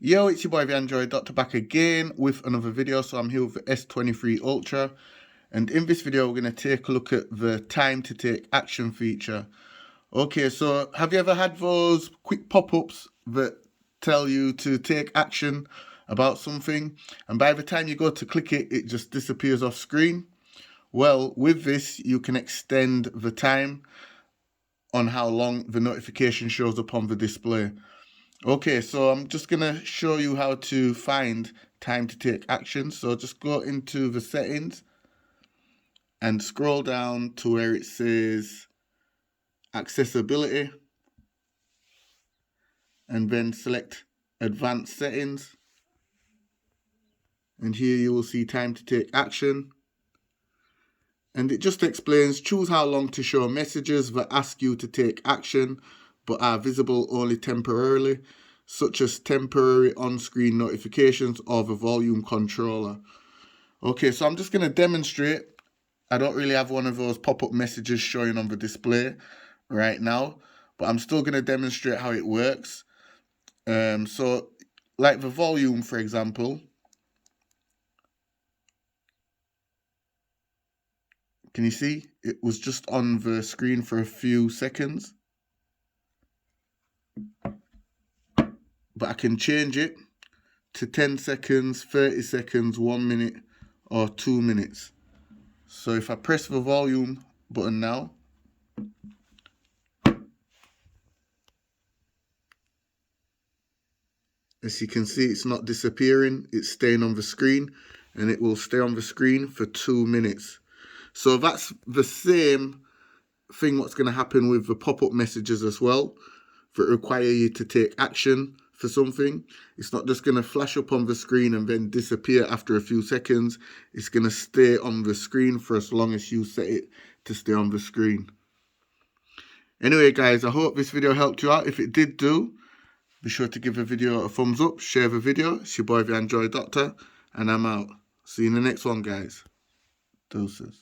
Yo, it's your boy the Android Doctor back again with another video. So I'm here with the S23 Ultra, and in this video we're going to take a look at the time to take action feature. Okay, so have you ever had those quick pop-ups that tell you to take action about something, and by the time you go to click it, it just disappears off screen? Well, with this you can extend the time on how long the notification shows up on the display. Okay, so I'm just going to show you how to find time to take action. So just go into the settings and scroll down to where it says accessibility, and then select advanced settings. And here you will see time to take action. And it just explains, choose how long to show messages that ask you to take action but are visible only temporarily, such as temporary on-screen notifications or the volume controller. Okay, so I'm just going to demonstrate. I don't really have one of those pop-up messages showing on the display right now, but I'm still going to demonstrate how it works. So like the volume, for example, can you see? It was just on the screen for a few seconds. But I can change it to 10 seconds, 30 seconds, 1 minute, or 2 minutes. So if I press the volume button now, as you can see, it's not disappearing, it's staying on the screen, and it will stay on the screen for 2 minutes. So that's the same thing what's going to happen with the pop-up messages as well, that require you to take action for something. It's not just going to flash up on the screen and then disappear after a few seconds. It's going to stay on the screen for as long as you set it to stay on the screen. Anyway guys, I hope this video helped you out. If it did do, be sure to give the video a thumbs up, share the video. It's your boy the Android Doctor, and I'm out. See you in the next one guys. Deuces.